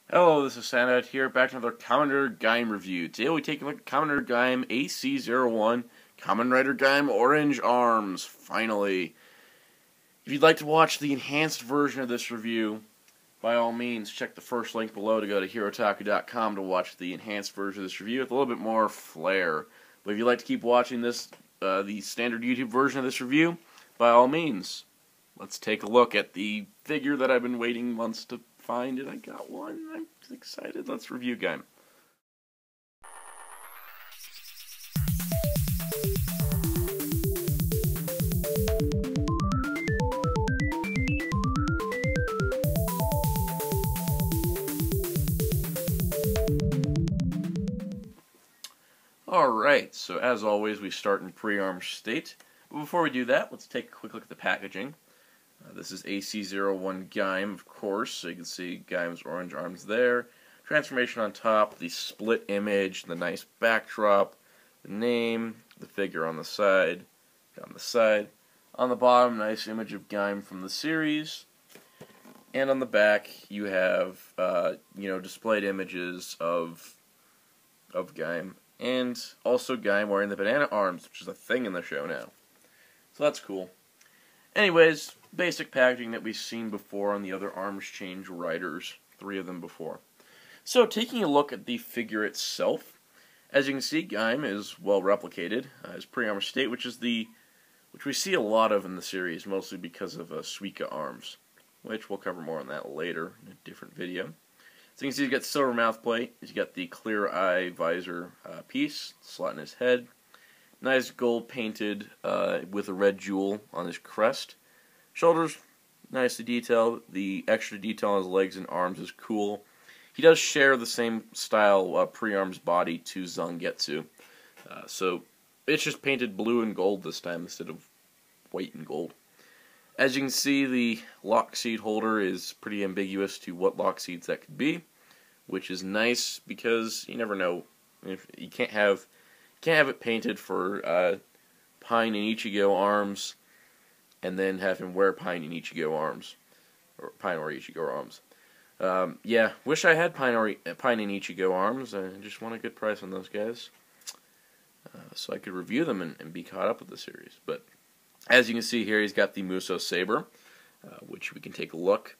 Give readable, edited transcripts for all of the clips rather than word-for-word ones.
Hello, this is Soundout here, back to another Kamen Gaim review. Today we take a look at Kamen Gaim AC01, Kamen Rider Gaim Orange Arms, finally. If you'd like to watch the enhanced version of this review, by all means, check the first link below to go to hirotaku.com to watch the enhanced version of this review with a little bit more flair. But if you'd like to keep watching this, the standard YouTube version of this review, by all means, let's take a look at the figure that I've been waiting months to find, and I got one. I'm excited. Let's review Gaim. Alright, so as always, we start in pre-arm state. But before we do that, let's take a quick look at the packaging. This is AC01 Gaim, of course, so you can see Gaim's orange arms there. Transformation on top, the split image, the nice backdrop, the name, the figure on the side, On the bottom, nice image of Gaim from the series. And on the back, you have, displayed images of Gaim. And also Gaim wearing the banana arms, which is a thing in the show now. So that's cool. Anyways, basic packaging that we've seen before on the other Arms Change Riders, 3 of them before. So taking a look at the figure itself, as you can see, Gaim is well replicated. His pre-armor state, which we see a lot of in the series, mostly because of Suika arms, which we'll cover more on that later in a different video. So you can see he's got silver mouth plate, he's got the clear eye visor piece, slot in his head, nice gold painted with a red jewel on his crest. Shoulders, nicely detailed. The extra detail on his legs and arms is cool. He does share the same style pre-arms body to Zangetsu. So it's just painted blue and gold this time instead of white and gold. As you can see, the lock seed holder is pretty ambiguous to what lock seeds that could be, which is nice because you never know. If you can't have it painted for Pine and Ichigo arms, and then have him wear Pine and Ichigo arms, or Pine or Ichigo arms. Yeah, wish I had Pine and Ichigo arms. I just want a good price on those guys, so I could review them and be caught up with the series. But as you can see here, he's got the Muso Saber, which we can take a look.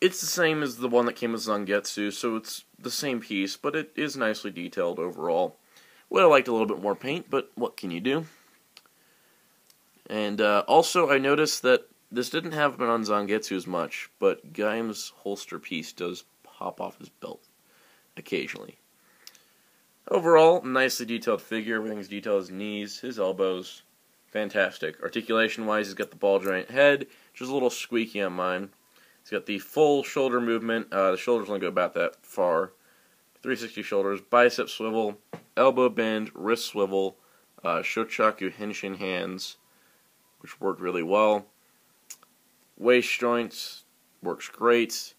It's the same as the one that came with Zangetsu, so it's the same piece, but it is nicely detailed overall. Would have liked a little bit more paint, but what can you do? And also, I noticed that this didn't happen on Zangetsu as much, but Gaim's holster piece does pop off his belt occasionally. Overall, nicely detailed figure. Everything's detailed: his knees, his elbows. Fantastic. Articulation-wise, he's got the ball joint head, which is a little squeaky on mine. He's got the full shoulder movement. The shoulders only go about that far. 360 shoulders, bicep swivel, elbow bend, wrist swivel, shochaku henshin hands, which worked really well. Waist joints works great.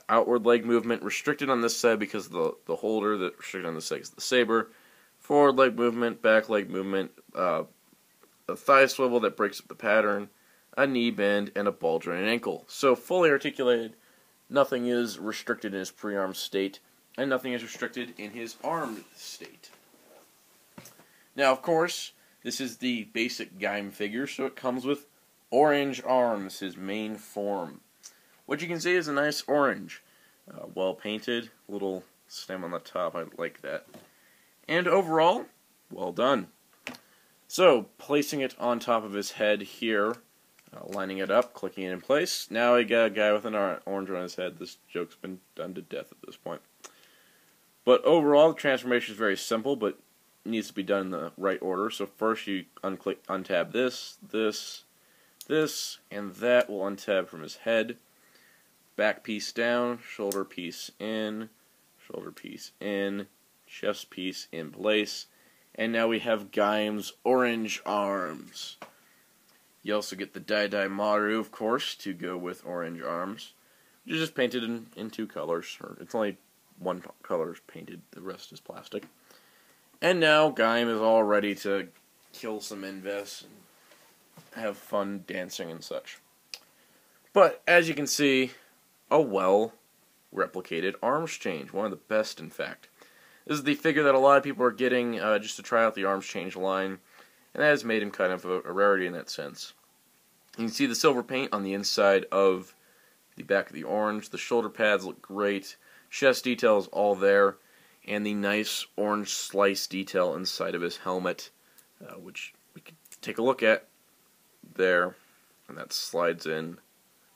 Outward leg movement restricted on this side because of the holder. That restricted on this side is the saber. Forward leg movement, back leg movement, a thigh swivel that breaks up the pattern, a knee bend, and a ball joint and ankle. So fully articulated. Nothing is restricted in his pre-arm state, and nothing is restricted in his armed state. Now, of course, this is the basic Gaim figure, so it comes with orange arms, his main form. What you can see is a nice orange. Well painted, little stem on the top, I like that. And overall, well done. So, placing it on top of his head here, lining it up, clicking it in place. Now I got a guy with an orange on his head. This joke's been done to death at this point. But overall, the transformation is very simple, but needs to be done in the right order. So first you untab this, and that will untab from his head. Back piece down, shoulder piece in, chest piece in place. And now we have Gaim's orange arms. You also get the Dai Maru, of course, to go with orange arms. Which is just painted in 2 colors. Or it's only one color is painted, the rest is plastic. And now Gaim is all ready to kill some Inves and have fun dancing and such. But as you can see, a well replicated arms change, one of the best, in fact. This is the figure that a lot of people are getting just to try out the arms change line, and that has made him kind of a rarity in that sense. You can see the silver paint on the inside of the back of the orange. The shoulder pads look great. Chest detail is all there. And the nice orange slice detail inside of his helmet, which we can take a look at there. And that slides in.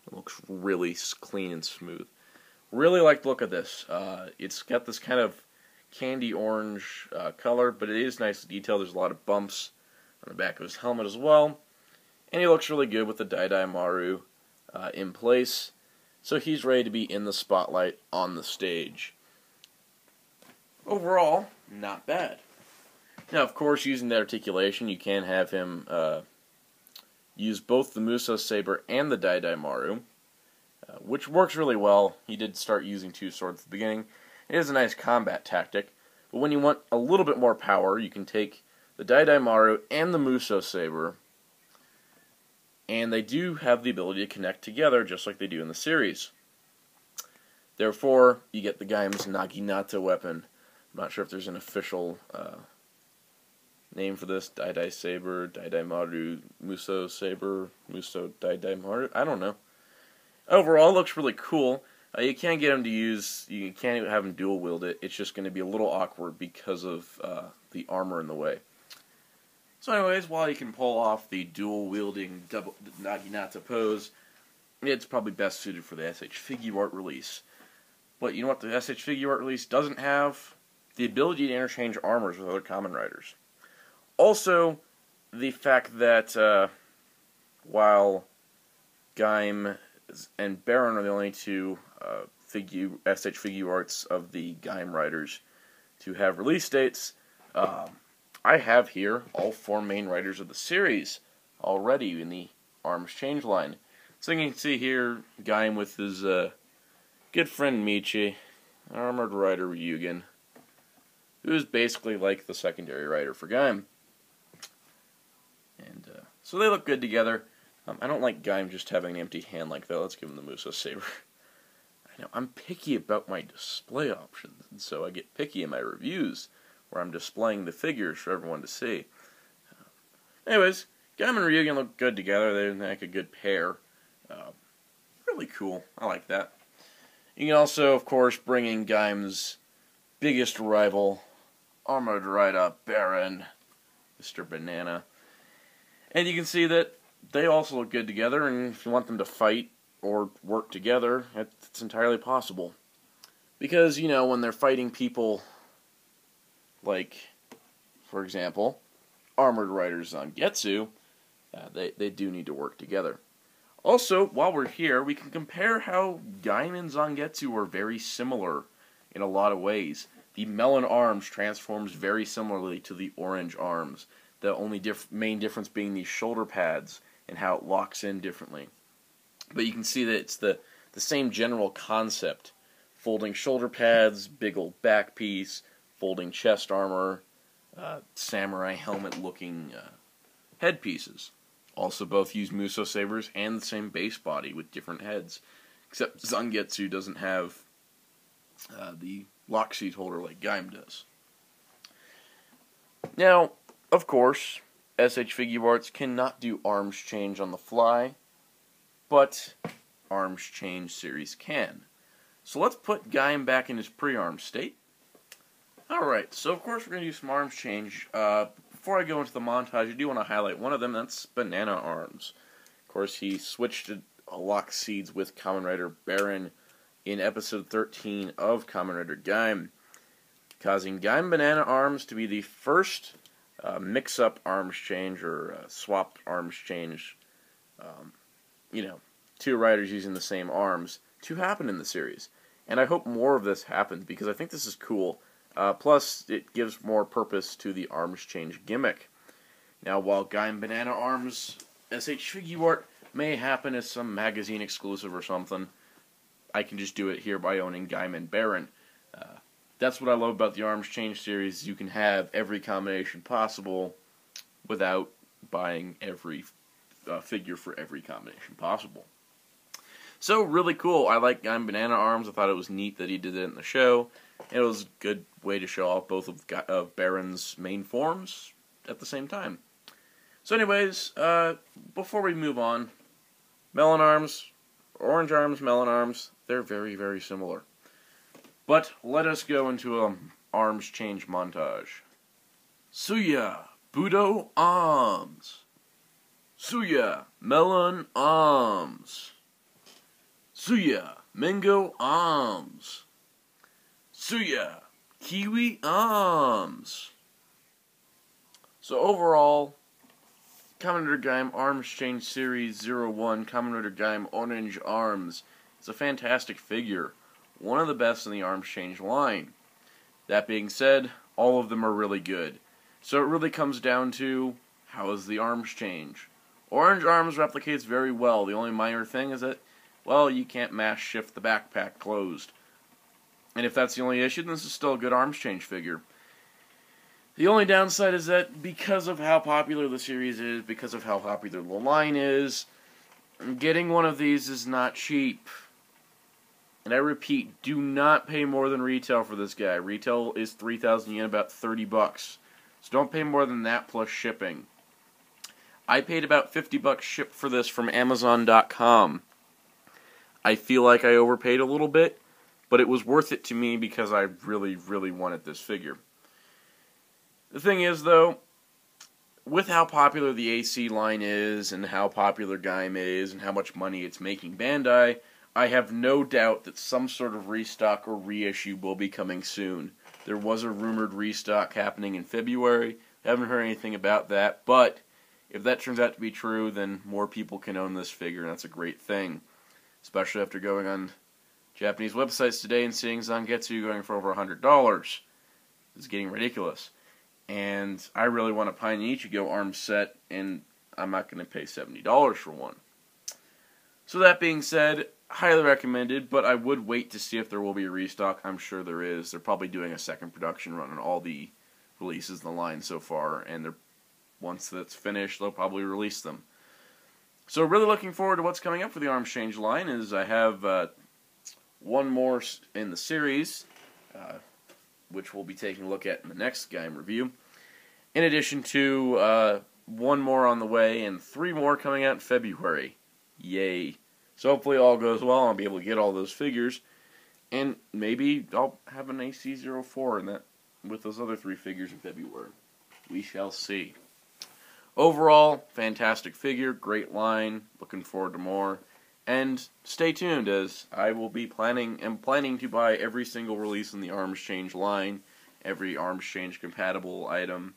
It looks really clean and smooth. Really like the look of this. It's got this kind of candy orange color, but it is nice detail. There's a lot of bumps on the back of his helmet as well. And he looks really good with the Dai Maru in place. So he's ready to be in the spotlight on the stage. Overall, not bad. Now, of course, using the articulation, you can have him use both the Muso Saber and the Dai Maru, which works really well. He did start using two swords at the beginning. It is a nice combat tactic, but when you want a little bit more power, you can take the Dai Maru and the Muso Saber, and they do have the ability to connect together just like they do in the series. Therefore, you get the Gaim's Naginata weapon. I'm not sure if there's an official name for this. Dai Saber, Dai Maru, Muso Saber, Muso Dai Maru. I don't know. Overall, it looks really cool. You can't get him to use. You can't even have him dual wield it. It's just going to be a little awkward because of the armor in the way. So, anyways, while you can pull off the dual wielding double Naginata pose, it's probably best suited for the SH Figuart release. But you know what the SH Figuart release doesn't have? The ability to interchange armors with other Kamen Riders. Also, the fact that while Gaim and Baron are the only two SH Figuarts of the Gaim Riders to have release dates, I have here all four main riders of the series already in the arms change line. So you can see here Gaim with his good friend Michi, Armored Rider Ryugen, who's basically like the secondary rider for Gaim. And so they look good together. I don't like Gaim just having an empty hand like that. Let's give him the Muso Saber. I know, I'm picky about my display options, and so I get picky in my reviews, where I'm displaying the figures for everyone to see. Anyways, Gaim and Ryugen look good together. They make a good pair. Really cool. I like that. You can also, of course, bring in Gaim's biggest rival, Armored Rider Baron, Mr. Banana. And you can see that they also look good together, and if you want them to fight or work together, it's entirely possible. Because, you know, when they're fighting people like, for example, Armored Rider Zangetsu, they do need to work together. Also, while we're here, we can compare how Gaim and Zangetsu are very similar in a lot of ways. The melon arms transforms very similarly to the orange arms. The only main difference being the shoulder pads and how it locks in differently. But you can see that it's the same general concept. Folding shoulder pads, big old back piece, folding chest armor, samurai helmet looking headpieces. Also both use Muso Sabers and the same base body with different heads. Except Zangetsu doesn't have the lock seat holder like Gaim does. Now, of course, SH Figuarts cannot do arms change on the fly, but arms change series can. So let's put Gaim back in his pre-arm state. Alright, so of course we're going to do some arms change. Before I go into the montage, I do want to highlight one of them, that's Banana Arms. Of course, he switched to lock seeds with Kamen Rider Baron in episode 13 of Kamen Rider Gaim, causing Gaim Banana Arms to be the first mix-up arms change, or swapped arms change, you know, two riders using the same arms, to happen in the series. And I hope more of this happens, because I think this is cool. Plus, it gives more purpose to the arms change gimmick. Now, while Gaim Banana Arms SH Figuart may happen as some magazine exclusive or something, I can just do it here by owning Gaim and Baron. That's what I love about the arms change series. You can have every combination possible without buying every figure for every combination possible. So, really cool. I like Gaim Banana Arms. I thought it was neat that he did it in the show. It was a good way to show off both of Baron's main forms at the same time. So anyways, before we move on, Melon Arms, Orange Arms, Melon Arms, they're very, very similar. But let us go into a arms change montage. Suya, Budo Arms. Suya, Melon Arms. Suya, Mango Arms. Suya, Kiwi Arms. So overall, Kamen Rider Gaim Arms Change Series 01, Kamen Rider Gaim Orange Arms. It's a fantastic figure. One of the best in the Arms Change line. That being said, all of them are really good. So it really comes down to, how is the arms change? Orange Arms replicates very well. The only minor thing is that, well, you can't mass shift the backpack closed. And if that's the only issue, then this is still a good arms change figure. The only downside is that because of how popular the series is, because of how popular the line is, getting one of these is not cheap. And I repeat, do not pay more than retail for this guy. Retail is 3,000 yen, about 30 bucks. So don't pay more than that plus shipping. I paid about 50 bucks shipped for this from Amazon.com. I feel like I overpaid a little bit, but it was worth it to me because I really, really wanted this figure. The thing is, though, with how popular the AC line is, and how popular Gaim is, and how much money it's making Bandai, I have no doubt that some sort of restock or reissue will be coming soon. There was a rumored restock happening in February. I haven't heard anything about that, but if that turns out to be true, then more people can own this figure, and that's a great thing. Especially after going on Japanese websites today and seeing Zangetsu going for over $100. It's getting ridiculous. And I really want a Pine Ichigo arm set, and I'm not going to pay $70 for one. So that being said, highly recommended, but I would wait to see if there will be a restock. I'm sure there is. They're probably doing a second production run on all the releases in the line so far, and once that's finished, they'll probably release them. So really looking forward to what's coming up for the Arms Change line. Is I have one more in the series, which we'll be taking a look at in the next Gaim review. In addition to one more on the way and 3 more coming out in February. Yay. So hopefully all goes well and I'll be able to get all those figures. And maybe I'll have an AC04 in that with those other 3 figures in February. We shall see. Overall, fantastic figure, great line, looking forward to more. And stay tuned, as I will be planning to buy every single release in the Arms Change line, every Arms Change compatible item,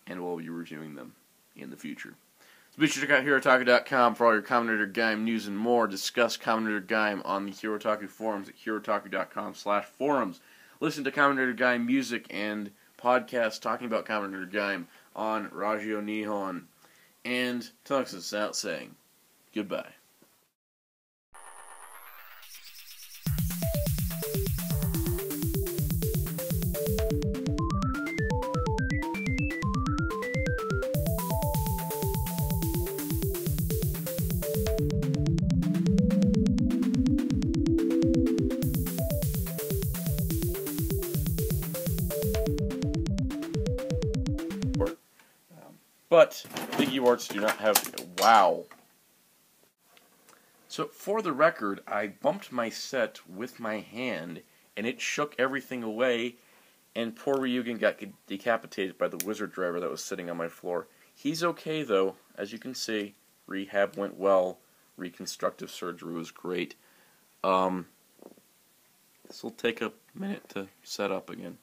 and we'll be reviewing them in the future. So be sure to check out HeroTaku.com for all your Kamen Rider Gaim news and more. Discuss Kamen Rider Gaim on the HeroTaku forums at HeroTaku.com/forums. Listen to Kamen Rider Gaim music and podcasts talking about Kamen Rider Gaim on Radio Nihon. And Tunks is out saying goodbye. But Figgy Arts do not have... Wow. So, for the record, I bumped my set with my hand, and it shook everything away, and poor Ryugen got decapitated by the wizard driver that was sitting on my floor. He's okay, though. As you can see, rehab went well. Reconstructive surgery was great. This will take a minute to set up again.